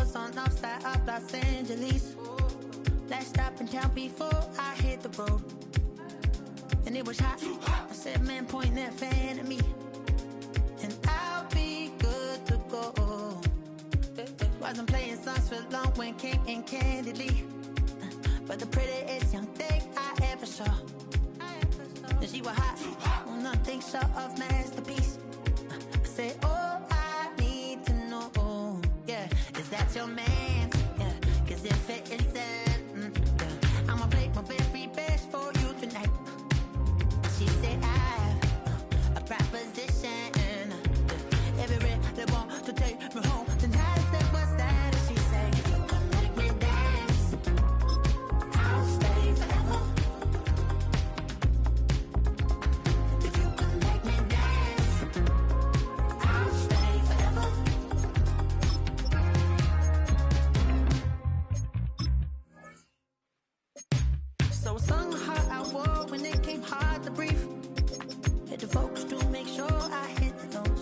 house on offside of Los Angeles. Last stop in town before I hit the road. And it was hot. I said, man, point that fan at me. And I'll be good to go. Wasn't playing songs for long when came in candidly. But the prettiest young thing I ever saw. And she was hot. Well, nothing short of masterpiece. I said, oh, I need to know. Yeah, is that your man? Yeah, cause if it isn't, yeah, I'ma play my very best for you tonight. She said, I have a proposition. Every really want to take me home tonight. I said, what's that? And she said, if you can make me dance, I'll stay forever. If you can make me dance, I'll stay forever. So a song heart I wore when it came hard to breathe. Had to focus to make sure I hit the notes.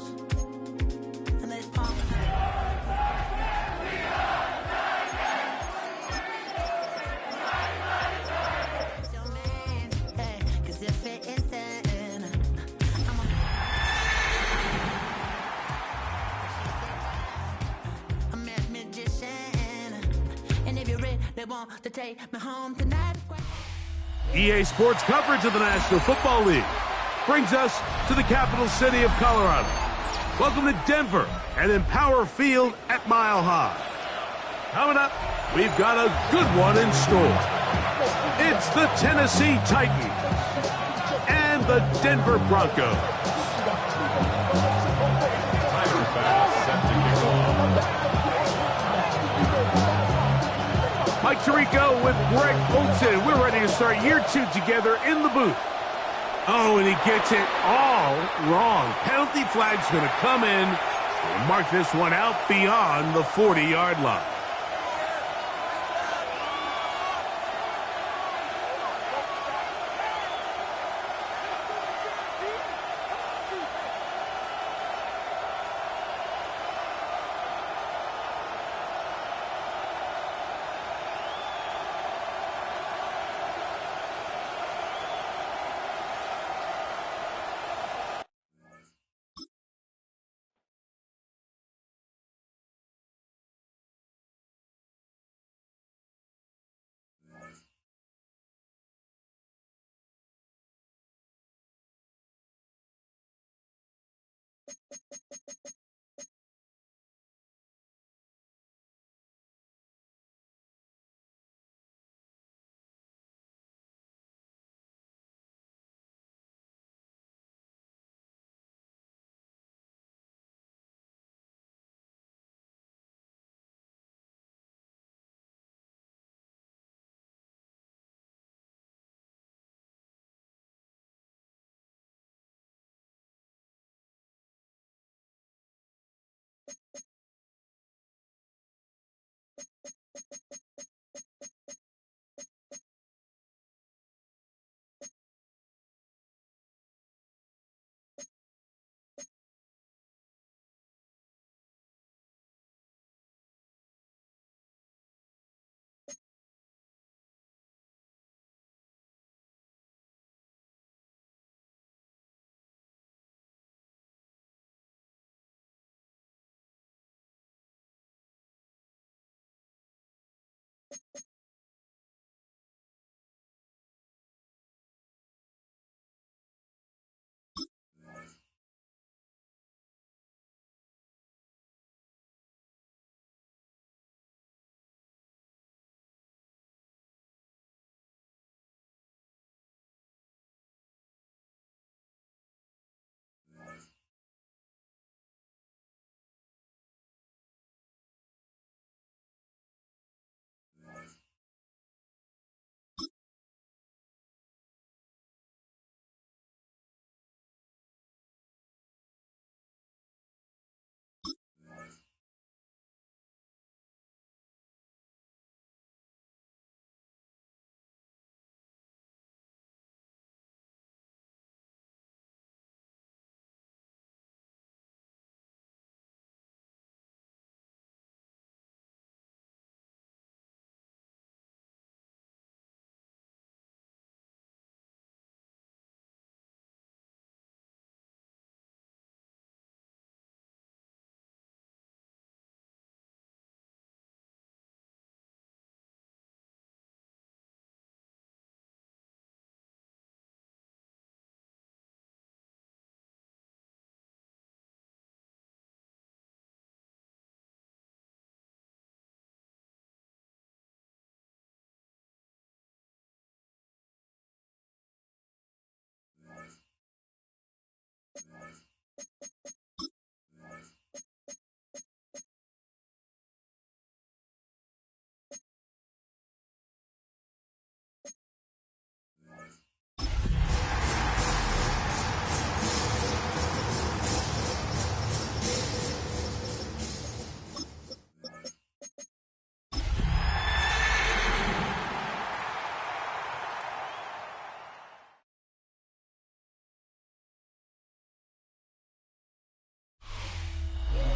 And let's pump. It's your man, hey, 'cause if it isn't, I'm a mad magician. And if you're ready, they want to take me home tonight. EA Sports coverage of the National Football League brings us to the capital city of Colorado. Welcome to Denver and Empower Field at Mile High. Coming up, we've got a good one in store. It's the Tennessee Titans and the Denver Broncos. Mike Tirico with Greg Olson. We're ready to start year 2 together in the booth. Oh, and he gets it all wrong. Penalty flag's going to come in and mark this one out beyond the 40-yard line.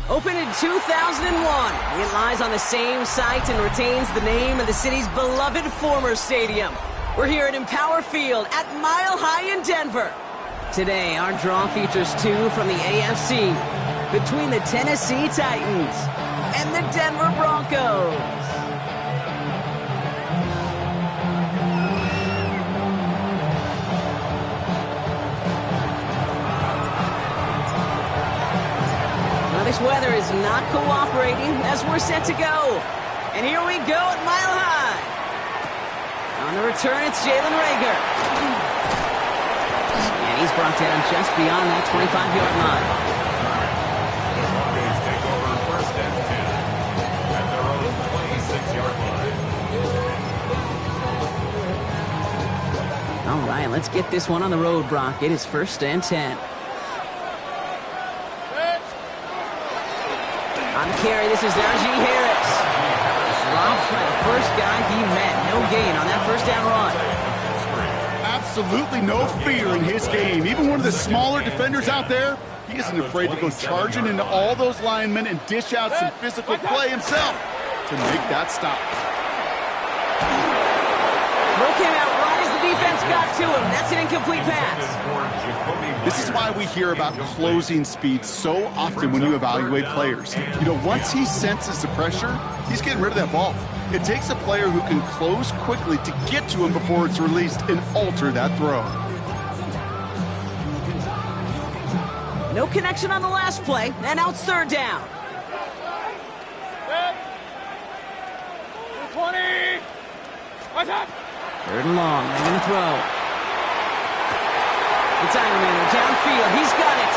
Opened in 2001, it lies on the same site and retains the name of the city's beloved former stadium. We're here at Empower Field at Mile High in Denver. Today, our draw features two from the AFC between the Tennessee Titans and the Denver Broncos. This weather is not cooperating as we're set to go. And here we go at Mile High. On the return, it's Jalen Reagor. And he's brought down just beyond that 25-yard line. Broncos take over first and 10 at their own 26-yard line. All right, let's get this one on the road, Brock. It is first and 10. On the carry, this is Najee Harris. Dropped by the first guy he met. No gain on that first down run. Absolutely no fear in his game. Even one of the smaller defenders out there, he isn't afraid to go charging into all those linemen and dish out some physical play himself to make that stop. Throw came out right as the defense got to him. That's an incomplete pass. This is why we hear about closing speed so often when you evaluate players. You know, once he senses the pressure, he's getting rid of that ball. It takes a player who can close quickly to get to him before it's released and alter that throw. No connection on the last play, and now it's third down. 20. Watch out. Third and long, they're going to throw. It's Ironman downfield. He's got it.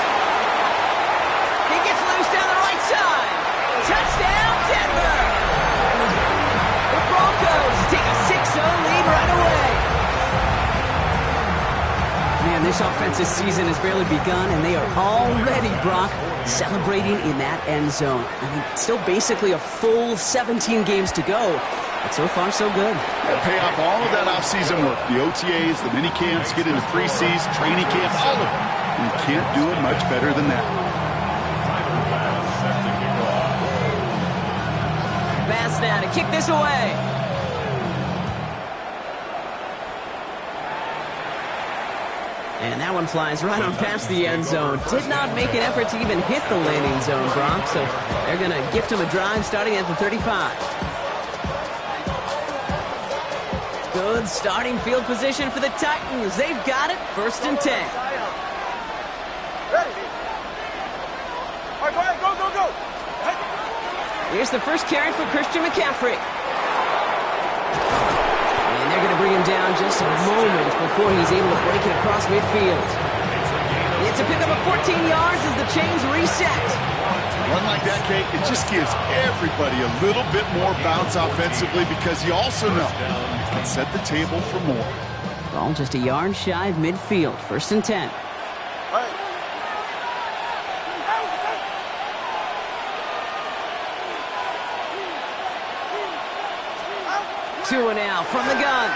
He gets loose down the right side. Touchdown, Denver. The Broncos take a 6-0 lead right away. Man, this offensive season has barely begun, and they are already, Brock, celebrating in that end zone. I mean, still basically a full 17 games to go. But so far, so good. Pay off all of that off-season work. The OTAs, the mini camps, get into preseason, training camp, all of it. You can't do it much better than that. Pass now to kick this away. And that one flies right on past the end zone. Did not make an effort to even hit the landing zone, Brock. So they're going to gift him a drive starting at the 35. Good starting field position for the Titans. They've got it, first and 10. Ready. All right, go ahead, go, go, go. Hey. Here's the first carry for Christian McCaffrey. And they're going to bring him down just a moment before he's able to break it across midfield. It's a pickup of 14 yards as the chains reset. Run like that, Kate, it just gives everybody a little bit more bounce offensively because you also know you can set the table for more. Ball just a yard shy of midfield. First and 10. Tua now from the gun.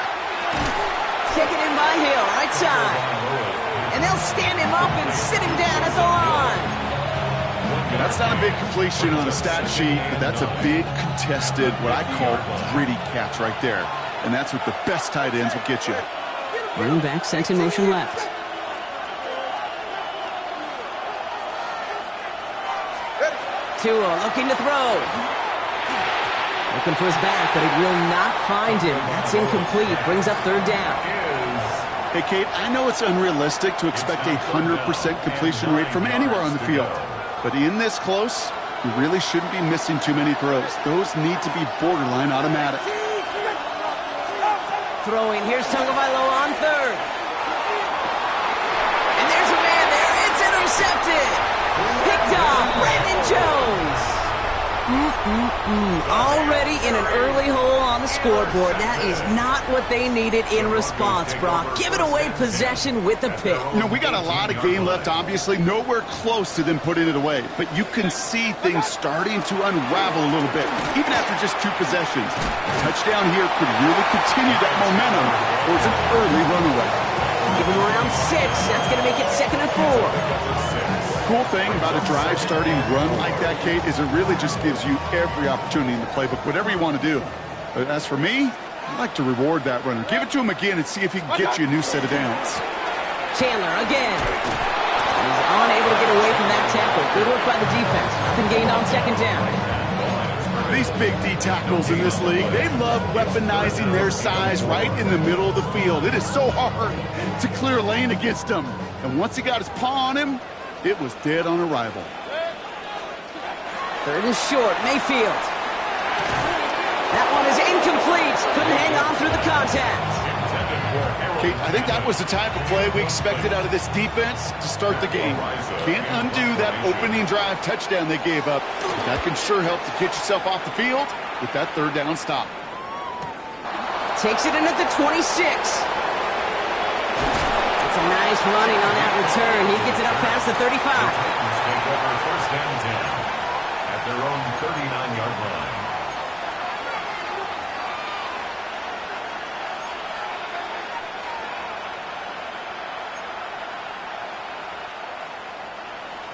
Taken in by Hill, right side. And they'll stand him up and sit him down at the line. That's not a big completion on a stat sheet, but that's a big contested, what I call gritty catch right there. And that's what the best tight ends will get you. Running back sent in motion left. Tua looking to throw. Looking for his back, but it will not find him. That's incomplete. Brings up third down. Hey, Kate, I know it's unrealistic to expect a 100% completion rate from anywhere on the field. But in this close, you really shouldn't be missing too many throws. Those need to be borderline automatic. Throwing. Here's Tagovailoa on third. And there's a man there. It's intercepted. handoff. Brandon Jones. Already in an early hole on the scoreboard. That is not what they needed in response, Brock. Giving away possession with a pick. You know, we got a lot of game left, obviously. Nowhere close to them putting it away. But you can see things starting to unravel a little bit, even after just 2 possessions. A touchdown here could really continue that momentum towards an early runaway. Give them around 6. That's going to make it 2nd and 4. Cool thing about a drive starting run like that, Kate, is it really just gives you every opportunity in the playbook, whatever you want to do. But as for me, I'd like to reward that runner. Give it to him again and see if he can get you a new set of downs. Chandler again. He's unable to get away from that tackle. Good work by the defense. Nothing gained on 2nd down. These big D tackles in this league, they love weaponizing their size right in the middle of the field. It is so hard to clear a lane against them. And once he got his paw on him, it was dead on arrival. 3rd and short, Mayfield. That one is incomplete. Couldn't hang on through the contact. Kate, I think that was the type of play we expected out of this defense to start the game. Can't undo that opening drive touchdown they gave up. But that can sure help to get yourself off the field with that 3rd down stop. Takes it in at the 26. It's a nice running on that return. He gets it up past the 35. First and 10 at their own 39-yard line.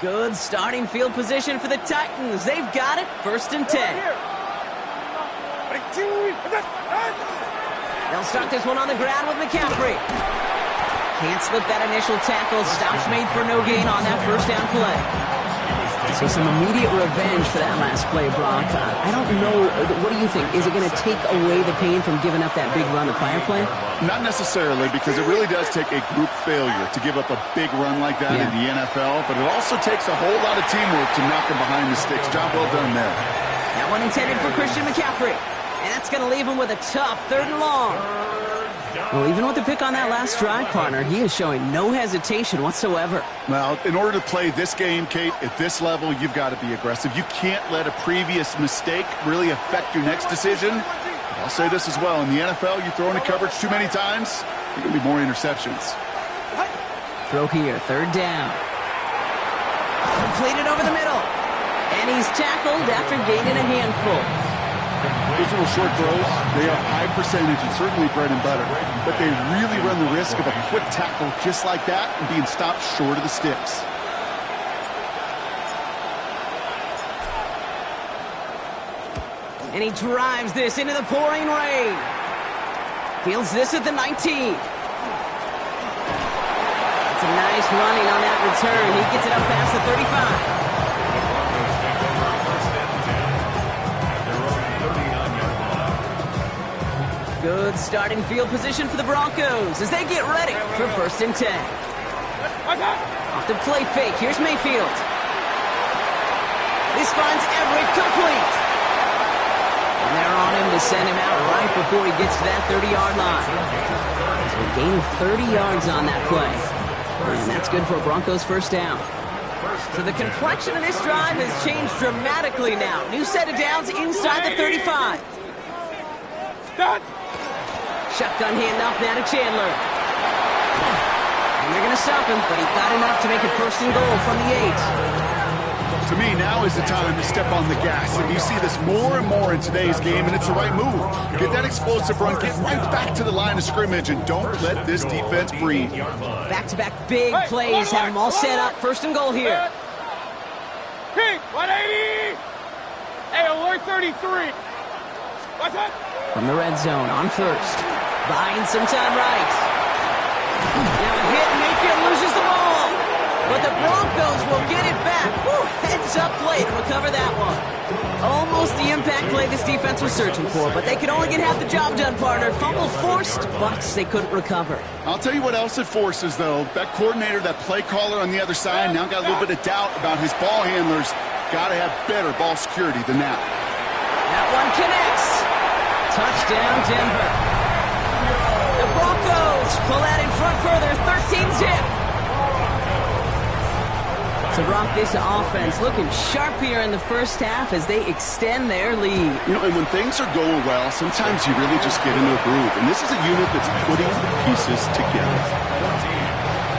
Good starting field position for the Titans. They've got it. 1st and 10. They'll start this one on the ground with McCaffrey. Can't slip that initial tackle. Stops made for no gain on that 1st down play. So some immediate revenge for that last play, Brock. I don't know. What do you think? Is it going to take away the pain from giving up that big run the prior play? Not necessarily, because it really does take a group failure to give up a big run like that in the NFL, but it also takes a whole lot of teamwork to knock him behind the sticks. Job well done there. That one intended for Christian McCaffrey. And that's going to leave him with a tough 3rd and long. Well, even with the pick on that last drive, partner, he is showing no hesitation whatsoever. Well, in order to play this game, Kate, at this level, you've got to be aggressive. You can't let a previous mistake really affect your next decision. But I'll say this as well. In the NFL, you throw into coverage too many times, there can be more interceptions. Throw here, 3rd down. Completed over the middle. And he's tackled after gaining a handful. Those little short throws, they have high percentage and certainly bread and butter, but they really run the risk of a quick tackle just like that and being stopped short of the sticks. And he drives this into the pouring rain. Fields this at the 19. It's a nice running on that return. He gets it up past the 35. Good starting field position for the Broncos as they get ready for 1st and 10. Off the play fake, here's Mayfield. This finds Everett complete. And they're on him to send him out right before he gets to that 30-yard line. So a gain of 30 yards on that play. And that's good for a Broncos 1st down. So the complexion of this drive has changed dramatically now. New set of downs inside the 35. Shotgun handoff now to Chandler. And they're going to stop him, but he got enough to make it 1st and goal from the 8. To me, now is the time to step on the gas. And you see this more and more in today's game, and it's the right move. Get that explosive run, get right back to the line of scrimmage, and don't let this defense breathe. Back-to-back big plays have them all set up. 1st and goal here. Pink, 180. Hey, alert 33. What's up? From the red zone on 1st. Buying some time right. Now a hit, Mayfield loses the ball. But the Broncos will get it back. Woo, heads up play to recover that one. Almost the impact play this defense was searching for, but they could only get half the job done, partner. Fumble forced, but they couldn't recover. I'll tell you what else it forces, though. That coordinator, that play caller on the other side, now got a little bit of doubt about his ball handlers. Got to have better ball security than that. That one connects. Touchdown, Denver. The Broncos pull out in front further, 13-zip. So, Brock, this offense looking sharp here in the first half as they extend their lead. You know, and when things are going well, sometimes you really just get into a groove. And this is a unit that's putting the pieces together.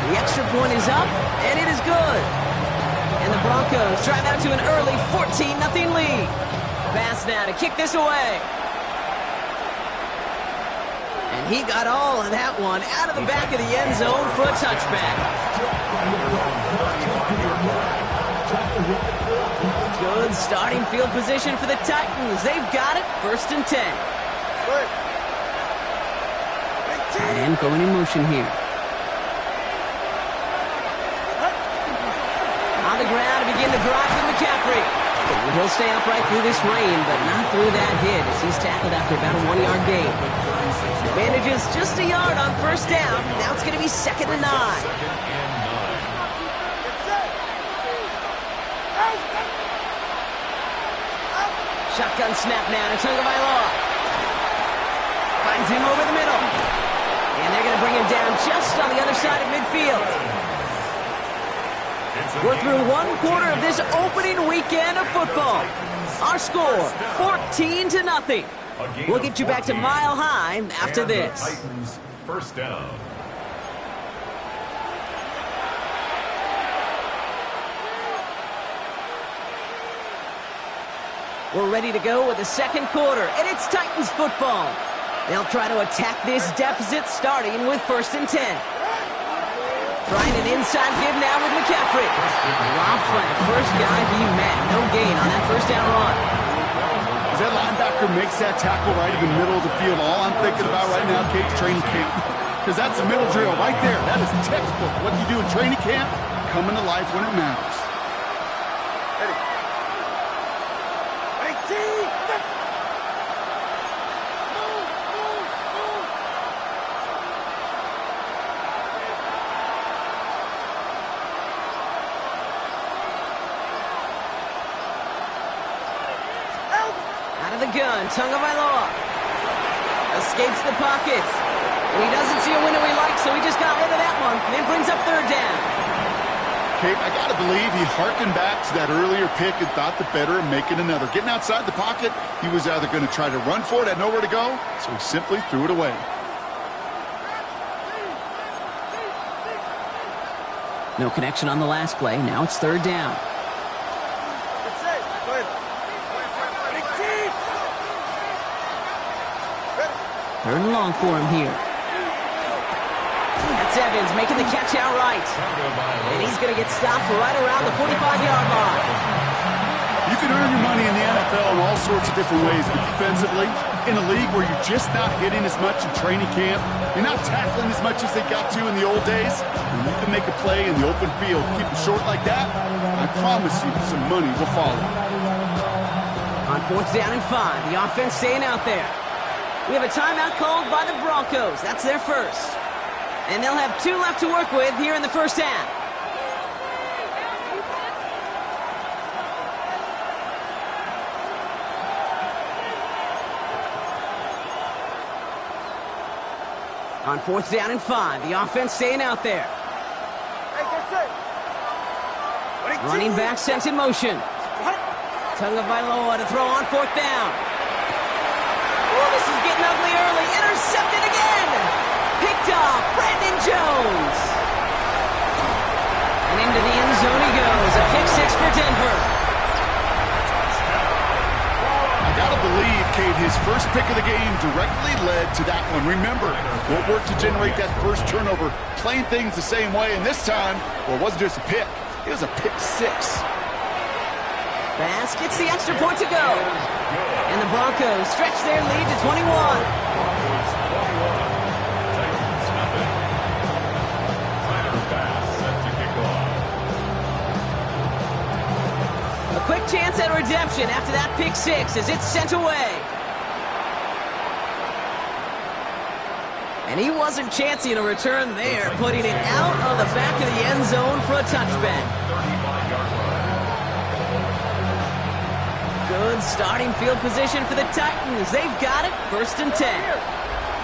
The extra point is up, and it is good. And the Broncos drive out to an early 14-0 lead. Pass now to kick this away. And he got all of that one out of the back of the end zone for a touchback. Good starting field position for the Titans. They've got it, 1st and 10. Tight end going in motion here. On the ground to begin the drive with McCaffrey. He'll stay upright through this rain, but not through that hit as he's tackled after about a 1-yard gain. Manages just a yard on 1st down. Now it's going to be 2nd and 9. Shotgun snap now to Tagovailoa. Finds him over the middle. And they're going to bring him down just on the other side of midfield. We're through 1 quarter of this opening weekend of football. Our score, 14-0. We'll get you back to Mile High after this. Titans, 1st down. We're ready to go with the 2nd quarter, and it's Titans football. They'll try to attack this deficit starting with 1st and 10. Trying an inside give now with McCaffrey. Dropped by the first guy he met. No gain on that 1st down run. As that linebacker makes that tackle right in the middle of the field, all I'm thinking about right now, Kate's training camp. Because that's a middle drill right there. That is textbook. What you do in training camp, coming to life when it matters. Gun, Tagovailoa escapes the pocket. And he doesn't see a window he likes, so he just got rid of that one. And then brings up 3rd down. Kate, I got to believe he harkened back to that earlier pick and thought the better of making another. Getting outside the pocket, he was either going to try to run for it, had nowhere to go, so he simply threw it away. No connection on the last play. Now it's 3rd down. 3rd and long for him here. That's Evans making the catch outright. And he's going to get stopped right around the 45-yard line. You can earn your money in the NFL in all sorts of different ways, but defensively, in a league where you're just not hitting as much in training camp, you're not tackling as much as they got to in the old days, and you can make a play in the open field, keep it short like that, I promise you some money will follow. On 4th down and 5, the offense staying out there. We have a timeout called by the Broncos. That's their 1st. And they'll have 2 left to work with here in the 1st half. On 4th down and 5, the offense staying out there. Running back sent in motion. Tagovailoa to throw on 4th down. Oh, this is getting ugly early. Intercepted again. Picked off Brandon Jones. And into the end zone he goes. A pick 6 for Denver. I gotta believe, Kate, his first pick of the game directly led to that one. Remember, what worked to generate that first turnover, playing things the same way, and this time, well, it wasn't just a pick. It was a pick 6. Bass gets the extra point to go. And the Broncos stretch their lead to 21. A quick chance at redemption after that pick 6 as it's sent away. And he wasn't chancing a return there, putting it out of the back of the end zone for a touchback. Good starting field position for the Titans. They've got it, 1st and 10.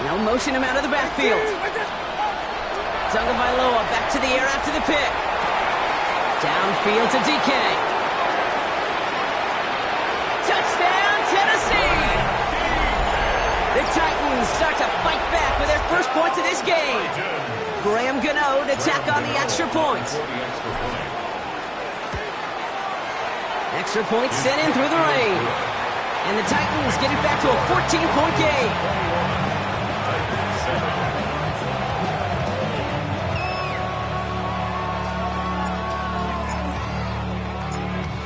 Now motion him out of the backfield. Tagovailoa back to the air after the pick. Downfield to DK. Touchdown, Tennessee! The Titans start to fight back with their first points of this game. Graham Gano to tack on the extra point. Extra point sent in through the rain. And the Titans get it back to a 14-point game.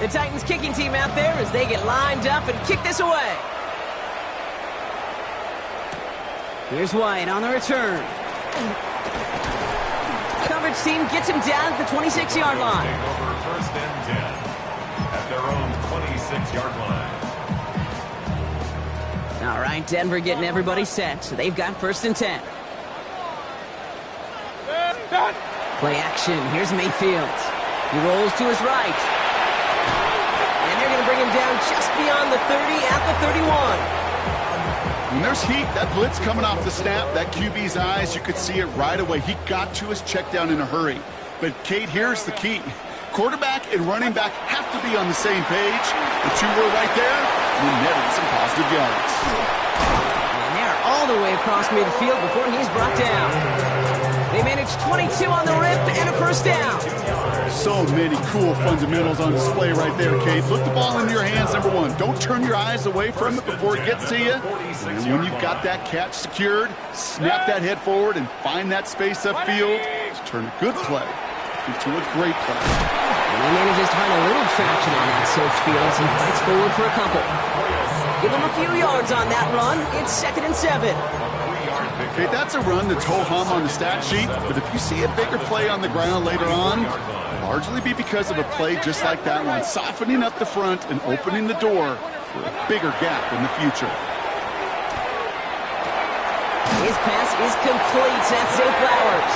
The Titans kicking team out there as they get lined up and kick this away. Here's White on the return. Coverage team gets him down at the 26-yard line. Over first and 10 at their own 26-yard line. All right, Denver getting everybody set, so they've got first and 10. Play action. Here's Mayfield. He rolls to his right. And they're going to bring him down just beyond the 30 at the 31. When there's heat, that blitz coming off the snap, that QB's eyes, you could see it right away. He got to his check down in a hurry. But, Kate, here's the key. Quarterback and running back have to be on the same page. The two were right there, and he netted some positive yards. And they're all the way across midfield before he's brought down. They managed 22 on the rip and a first down. So many cool fundamentals on display right there, Kate. Look the ball into your hands, number one. Don't turn your eyes away from it before it gets to you. And when you've got that catch secured, snap that head forward and find that space upfield to turn a good play into a great play. And he manages to find a little traction on that search field as he fights forward for a couple. Give him a few yards on that run. It's 2nd and 7. Okay, that's a run that's ho-hum on the stat sheet, but if you see a bigger play on the ground later on, it'll largely be because of a play just like that one, softening up the front and opening the door for a bigger gap in the future. His pass is complete. That's Zay Flowers.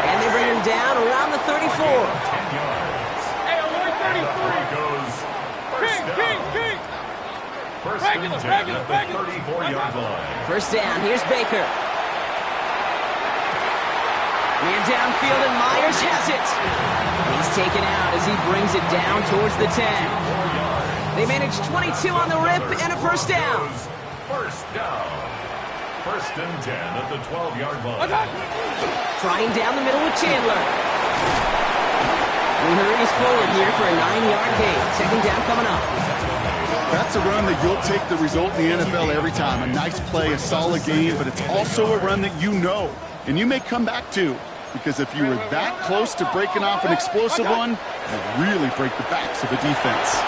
And they bring him down around the 34. Hey, only 33 goes. King. First and 10 at the 34-yard line. First down. Here's Baker. Man downfield, and Myers has it. He's taken out as he brings it down towards the 10. They managed 22 on the rip and a first down. First down. First and 10 at the 12-yard line. Trying down the middle with Chandler. He hurries forward here for a 9-yard gain. Second down coming up. That's a run that you'll take the result in the NFL every time. A nice play, a solid game, but it's also a run that you know and you may come back to, because if you were that close to breaking off an explosive one, you really break the backs of the defense.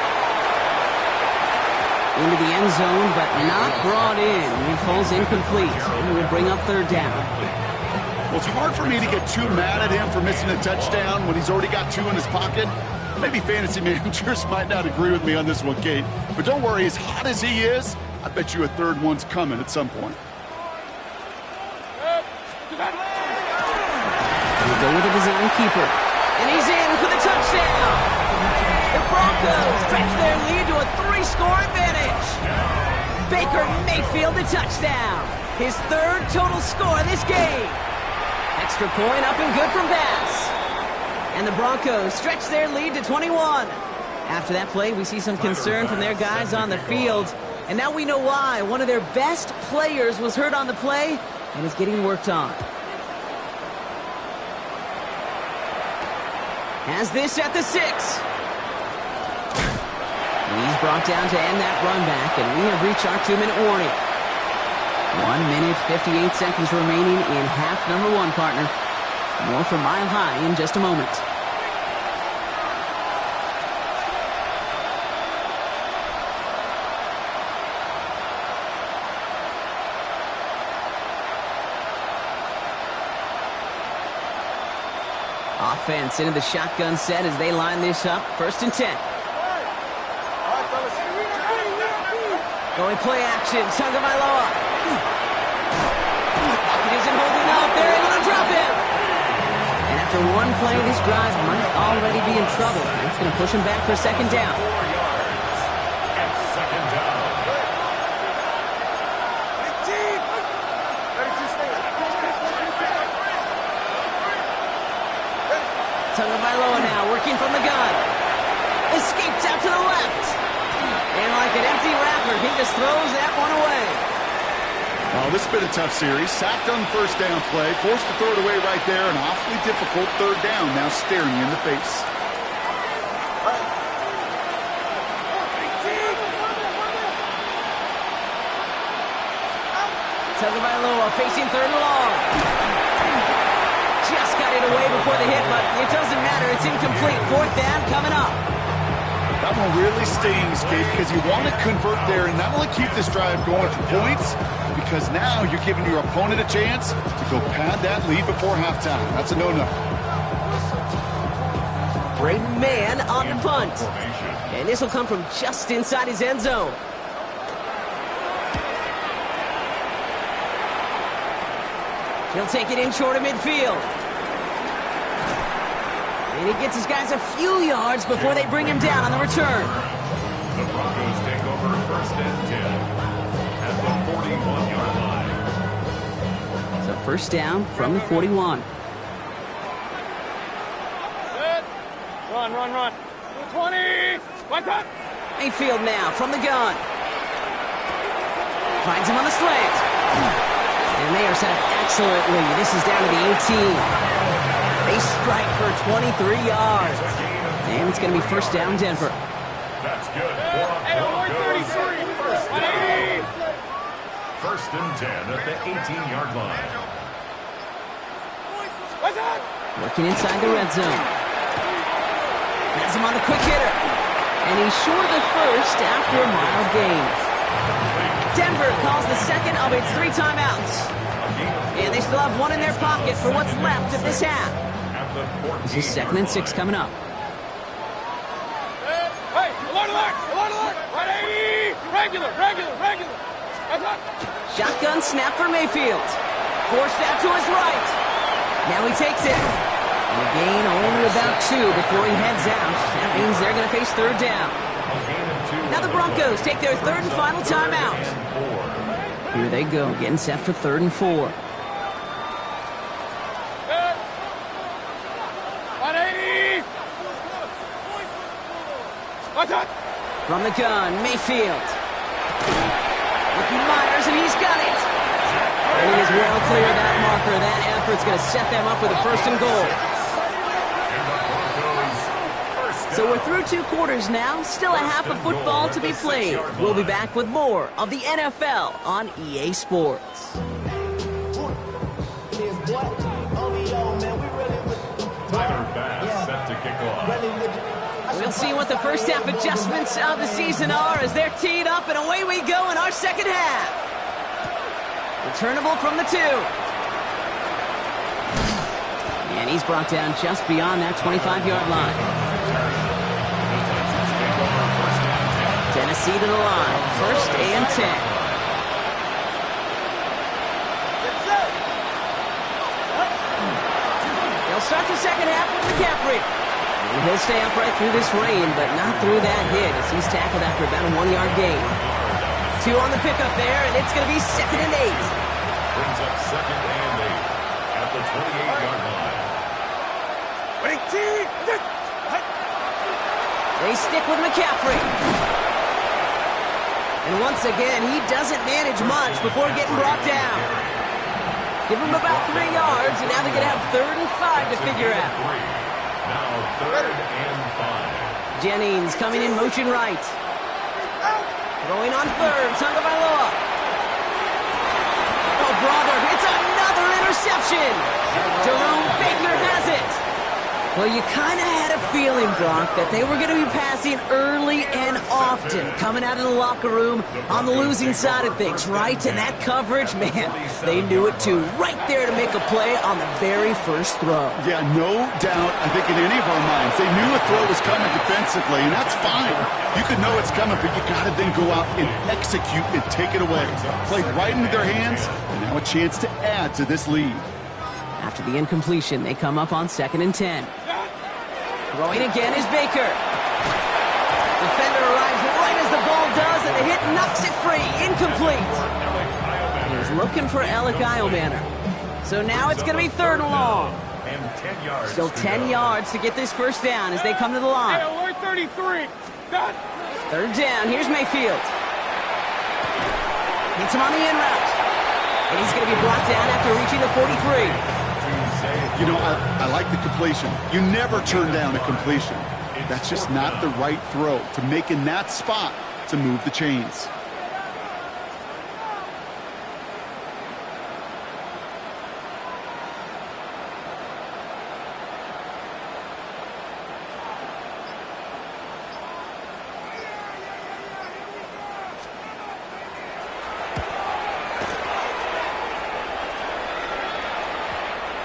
Into the end zone, but not brought in. It falls incomplete, and will bring up third down. Well, it's hard for me to get too mad at him for missing a touchdown when he's already got two in his pocket. Maybe fantasy managers might not agree with me on this one, Kate. But don't worry, as hot as he is, I bet you a third one's coming at some point. He'll go with a design keeper. And he's in for the touchdown. The Broncos stretch their lead to a 3-score advantage. Baker Mayfield the touchdown. His third total score this game. Extra point up and good from Bass. And the Broncos stretch their lead to 21. After that play, we see some concern from their guys on the field. And now we know why. One of their best players was hurt on the play and is getting worked on. Has this at the 6. He's brought down to end that run back, and we have reached our 2-minute warning. 1 minute, 58 seconds remaining in half number 1, partner. More from Mile High in just a moment. Offense into the shotgun set as they line this up. First and 10. Going play action. Tagovailoa. He isn't holding up. They're able to drop him. And after one play, this drive might already be in trouble. That's going to push him back for second down. 4 yards. And second down. Tagovailoa now working He just throws that one away. Oh, this has been a tough series. Sacked on the first down play, forced to throw it away right there. An awfully difficult third down now staring you in the face. Tagovailoa facing third and long. Just got it away before the hit, but it doesn't matter. It's incomplete. Fourth down coming up. That one really stings, Kate, because you want to convert there and not only keep this drive going for points, because now you're giving your opponent a chance to go pad that lead before halftime. That's a no-no. Great man on the punt. And this will come from just inside his end zone. He'll take it in short of midfield. And he gets his guys a few yards before they bring him down on the return. The Broncos take over first and 10 at the 41-yard line. So first down from the 41. Good. Run. 20. One time. Mayfield now from the gun. Finds him on the slant. And they are set up excellently. This is down to the 18. They strike for 23 yards. And it's going to be first down, Denver. That's good. First and 10 at the 18-yard line. Working inside the red zone. Has him on the quick hitter. And he's short of the first after a mild gain. Denver calls the second of its 3 timeouts. And they still have one in their pocket for what's left of this half. This is 2nd and 6 coming up. Hey, alert. 180. Regular. Shotgun snap for Mayfield. Forced out to his right. Now he takes it. And a gain only about 2 before he heads out. That means they're going to face third down. Now the Broncos take their third and final timeout. Here they go, getting set for 3rd and 4. 180. From the gun, Mayfield. Looking Myers, and he's got it. And he is well clear of that marker. That effort's going to set them up with a 1st and goal. So we're through 2 quarters now. Still a half of football to be played. We'll be back with more of the NFL on EA Sports. Tyler Bass set to kick off. We'll see what the first half adjustments of the season are as they're teed up, and away we go in our second half. Returnable from the 2. And he's brought down just beyond that 25-yard line. Tennessee to the line. 1st and 10. They'll start the second half with McCaffrey. And he'll stay upright through this rain, but not through that hit as he's tackled after about a 1-yard gain. 2 on the pickup there, and it's going to be 2nd and 8. Brings up 2nd and 8 at the 28-yard line. They stick with McCaffrey. And once again, he doesn't manage much before getting brought down. Give him about 3 yards, and now they're going to have 3rd and 5 to figure out. Now 3rd and 5. Jennings coming in motion right. Throwing on 3rd, Tagovailoa. Oh, brother, it's another interception. Jerome Baker has it. Well, you kind of had a feeling, Brock, that they were going to be passing early and often, coming out of the locker room on the losing side of things, right? And that coverage, man, they knew it too. Right there to make a play on the very first throw. Yeah, no doubt, I think in any of our minds, they knew a throw was coming defensively, and that's fine. You could know it's coming, but you got to then go out and execute and take it away. Played right into their hands, and now a chance to add to this lead. After the incompletion, they come up on 2nd and 10. Throwing again is Baker. Defender arrives right as the ball does, and the hit knocks it free. Incomplete. He was looking for Alec Eilmanner. So now it's going to be 3rd and long. Still 10 yards to get this first down as they come to the line. Hey, alert 33. Done. 3rd down. Here's Mayfield. Hits him on the in route. And he's going to be brought down after reaching the 43. You know, I like the completion. You never turn down a completion. That's just not the right throw to make in that spot to move the chains.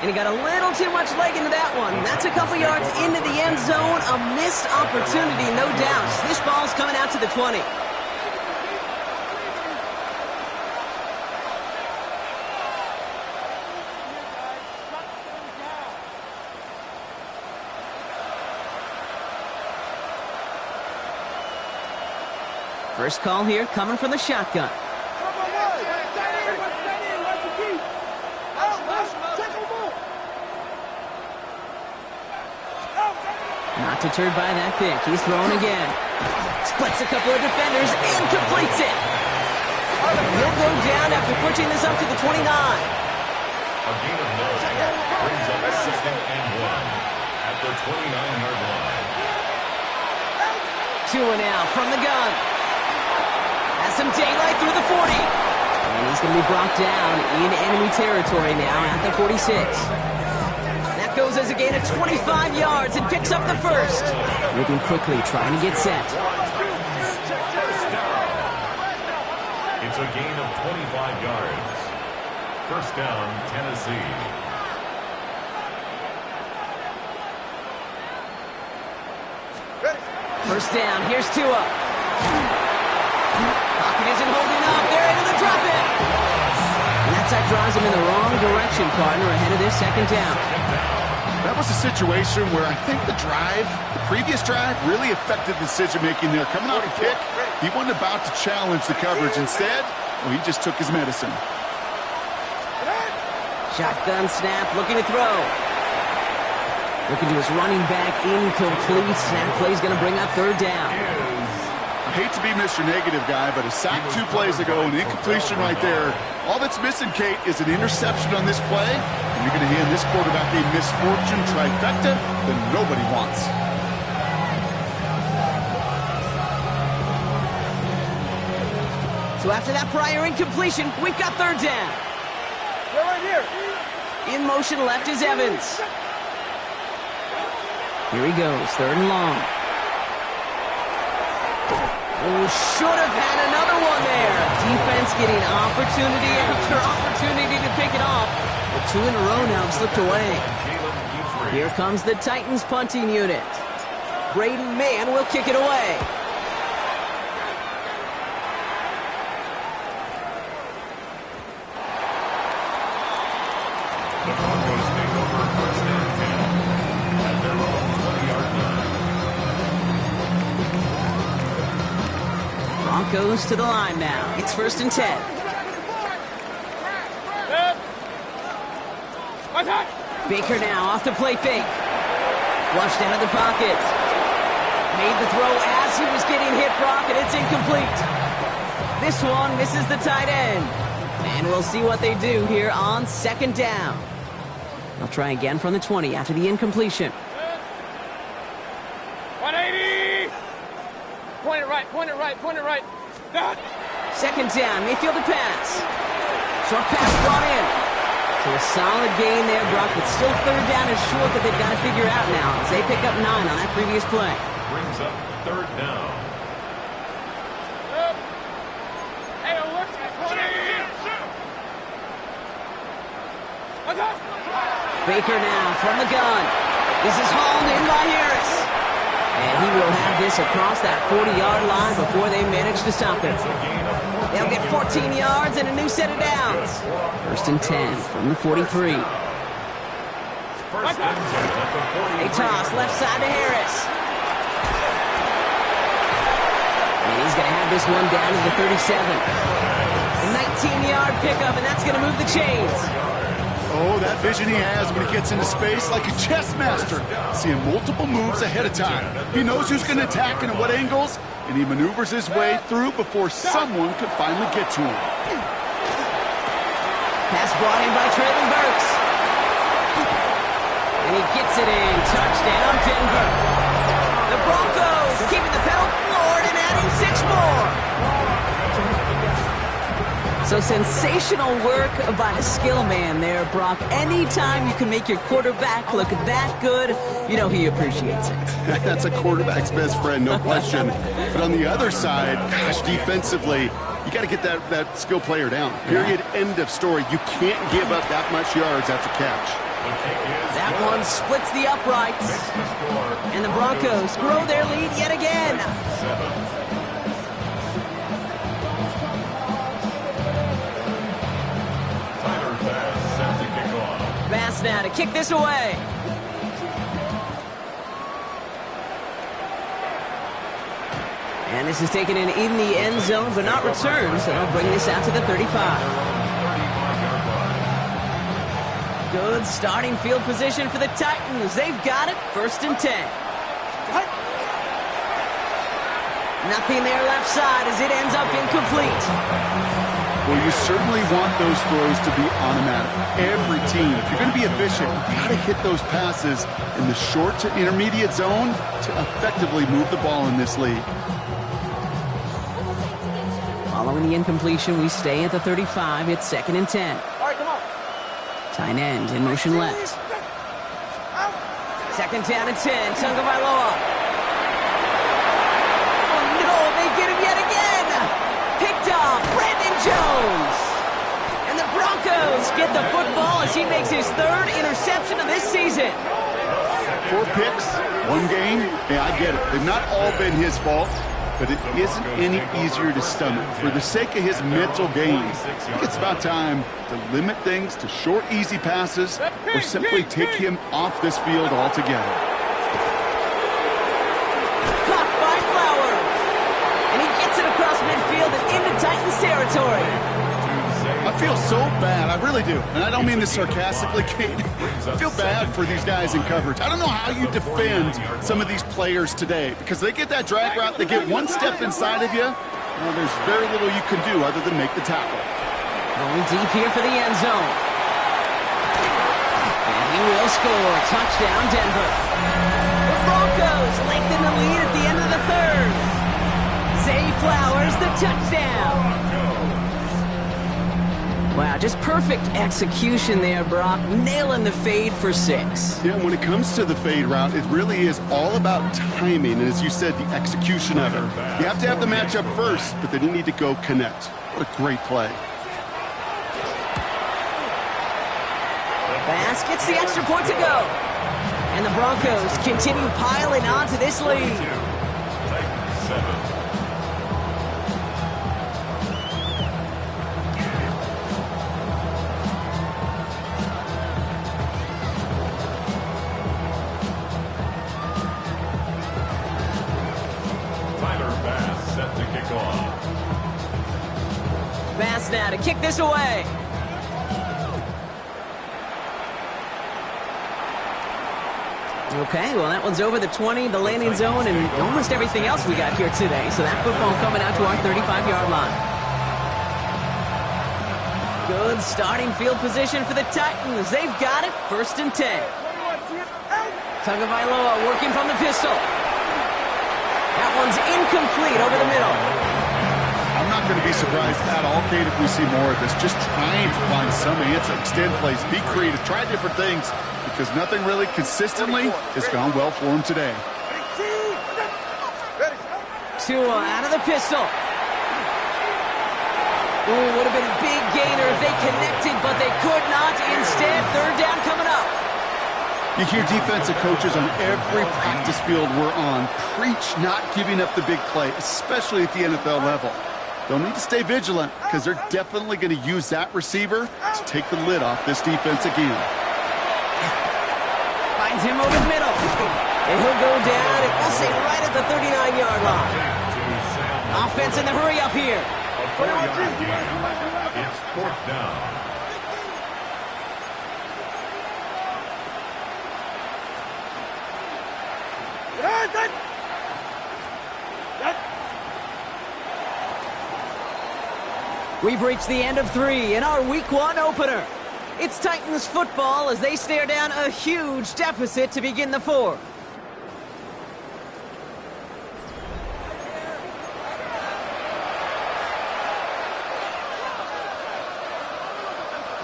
And he got a little too much leg into that one. That's a couple yards into the end zone. A missed opportunity, no doubt. This ball's coming out to the 20. First call here coming from the shotgun. Not deterred by that pick. He's throwing again. Splits a couple of defenders and completes it. He'll go down after pushing this up to the 29. A gain of 9 brings up 2nd and 1 at the 29-yard line. 2 and out from the gun. Has some daylight through the 40. And he's going to be brought down in enemy territory now at the 46. That goes as a gain of 25 yards and picks up the first. Moving quickly, trying to get set. It's a gain of 25 yards. First down, Tennessee. First down, here's Tua. Pocket isn't holding up. They're into the drop it. And that side drives him in the wrong direction, partner, ahead of this second down. That was a situation where I think the previous drive, really affected the decision-making there. Coming out of kick, he wasn't about to challenge the coverage. Instead, well, he just took his medicine. Shotgun snap, looking to throw. Looking to his running back, incomplete. Snap play's going to bring up third down. I hate to be Mr. Negative guy, but a sack 2 plays ago, an incompletion right there. All that's missing, Kate, is an interception on this play. And you're going to hand this quarterback a misfortune trifecta that nobody wants. So after that prior incompletion, we've got third down. They're right here. In motion left is Evans. Here he goes, third and long. Oh, should have had another one there. Defense getting opportunity after opportunity to pick it off. But 2 in a row now have slipped away. Here comes the Titans punting unit. Braden Mann will kick it away. The Broncos take over first and 10 at their own 20-yard line. Broncos to the line now. It's first and 10. Baker now off the play fake. Flushed out of the pocket. Made the throw as he was getting hit, Brock, and it's incomplete. This one misses the tight end. And we'll see what they do here on second down. They'll try again from the 20 after the incompletion. 180! Point it right, point it right, point it right. Second down, Mayfield to pass. Short pass brought in. So a solid gain there, Brock, but still third down is short that they've got to figure out now as they pick up 9 on that previous play. Brings up third down. Hey, look, 20! Baker now from the gun. This is hauled in by Harris. And he will have this across that 40-yard line before they manage to stop it. They'll get 14 yards and a new set of downs. First and 10 from the 43. First and 10 at the 43. A toss left side to Harris. And he's going to have this one down to the 37. A 19-yard pickup, and that's going to move the chains. Oh, that vision he has when he gets into space like a chess master. Seeing multiple moves ahead of time. He knows who's going to attack and at what angles, and he maneuvers his way through before someone could finally get to him. Pass brought in by Traylon Burks. And he gets it in. Touchdown, Denver. The Broncos keeping the pedal floored and adding 6 more. So sensational work by the skill man there, Brock. Anytime you can make your quarterback look that good, you know he appreciates it. That's a quarterback's best friend, no question. But on the other side, gosh, defensively, you got to get that skill player down. Period. End of story. You can't give up that much yards after catch. That one splits the uprights. And the Broncos grow their lead yet again. Bass now to kick this away. And this is taken in the end zone, but not returned, so they'll bring this out to the 35. Good starting field position for the Titans. They've got it, 1st and 10. Nothing there left side as it ends up incomplete. Well, you certainly want those throws to be automatic. Every team, if you're going to be efficient, you've got to hit those passes in the short to intermediate zone to effectively move the ball in this league. Following the incompletion, we stay at the 35. It's 2nd and 10. All right, come on. Tight end in motion left. 2nd down and 10. Tagovailoa. Oh, no, they get him yet again. Picked off. Brandon Jones. And the Broncos get the football as he makes his 3rd interception of this season. 4 picks, 1 game. Yeah, I get it. They've not all been his fault, but it isn't any easier to stomach. For the sake of his mental game, I think it's about time to limit things to short, easy passes or simply take him off this field altogether. Caught by Flowers. And he gets it across midfield and into Titans territory. I feel so bad. I really do. And I don't mean this sarcastically, Kate. I feel bad for these guys in coverage. I don't know how you defend some of these players today because they get that drag route, they get 1 step inside of you. Well, there's very little you can do other than make the tackle. Going deep here for the end zone. And he will score. Touchdown, Denver. The Broncos lengthen the lead at the end of the 3rd. Zay Flowers, the touchdown. Wow, just perfect execution there, Brock. Nailing the fade for 6. Yeah, when it comes to the fade route, it really is all about timing. And as you said, the execution of it. You have to have the matchup first, but then you need to go connect. What a great play. Bass gets the extra point to go. And the Broncos continue piling on to this lead. 7. Bass now to kick this away. Okay, well, that one's over the 20, the landing zone, and almost everything else we got here today. So that football coming out to our 35-yard line. Good starting field position for the Titans. They've got it, 1st and 10. Tagovailoa working from the pistol. That one's incomplete over the middle. I'm not going to be surprised at all, Kate, if we see more of this. Just trying to find some answer, extend plays, be creative, try different things, because nothing really consistently has gone well for him today. Tua out of the pistol. Ooh, would have been a big gainer if they connected, but they could not. Instead, 3rd down coming up. You hear defensive coaches on every practice field we're on preach not giving up the big play, especially at the NFL level. They'll need to stay vigilant because they're definitely going to use that receiver to take the lid off this defense again. Finds him over the middle. And he'll go down, and we'll say right at the 39-yard line. Offense in the hurry up here. It's 4th down. We've reached the end of 3 in our Week 1 opener. It's Titans football as they stare down a huge deficit to begin the 4th.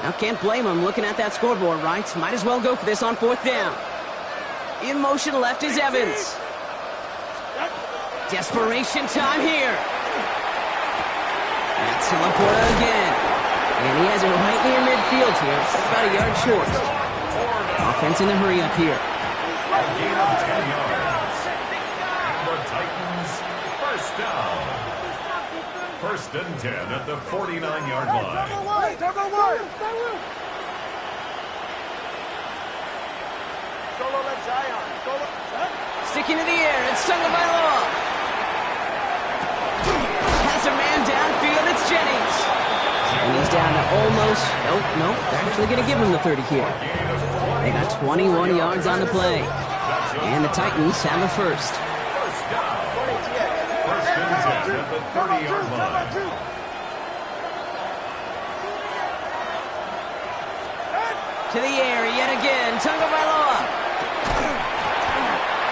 Now can't blame them looking at that scoreboard, right? Might as well go for this on 4th down. In motion left is Evans. Desperation time here. That's Laporta again. And he has it right near midfield here. It's about a yard short. Offense in the hurry up here. A gain of 10 yards. And the Titans, first down. 1st and 10 at the 49-yard line. Sticking to the air, it's Tagovailoa. Has a man downfield, it's Jennings. And he's down to almost, nope, they're actually going to give him the 30 here. They got 21 yards on the play. And the Titans have a first. First down. 1st and 10 at the 30-yard line. To the air yet again, Tagovailoa.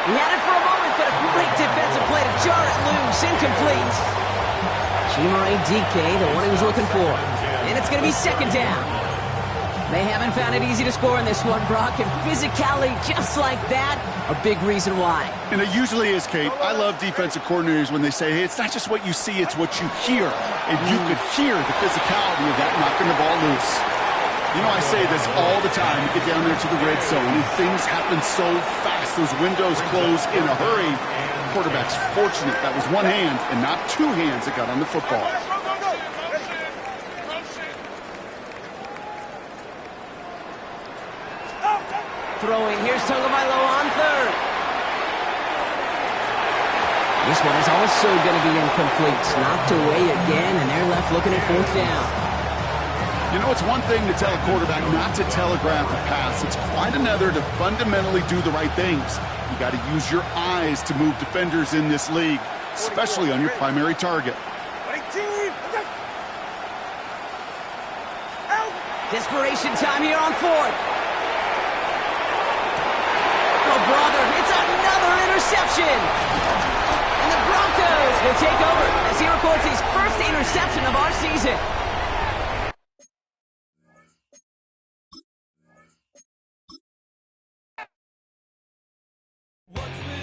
He had it for a moment, but a great defensive play to jar it loose, incomplete. Chimere DK, the one he was looking for. And it's going to be 2nd down. They haven't found it easy to score in this one, Brock, and physicality just like that, a big reason why. And it usually is, Kate. I love defensive coordinators when they say, hey, it's not just what you see, it's what you hear. And you could hear the physicality of that knocking the ball loose. You know, I say this all the time. You get down there to the red zone, and things happen so fast. Those windows close in a hurry. Quarterback's fortunate that was one hand and not 2 hands that got on the football. Throwing, here's Tagovailoa on 3rd. This one is also going to be incomplete. Knocked away again, and they're left looking at 4th down. You know, it's one thing to tell a quarterback not to telegraph a pass. It's quite another to fundamentally do the right things. You got to use your eyes to move defenders in this league, especially on your primary target. Desperation time here on 4th. Oh, brother, it's another interception. And the Broncos will take over as he records his first interception of our season.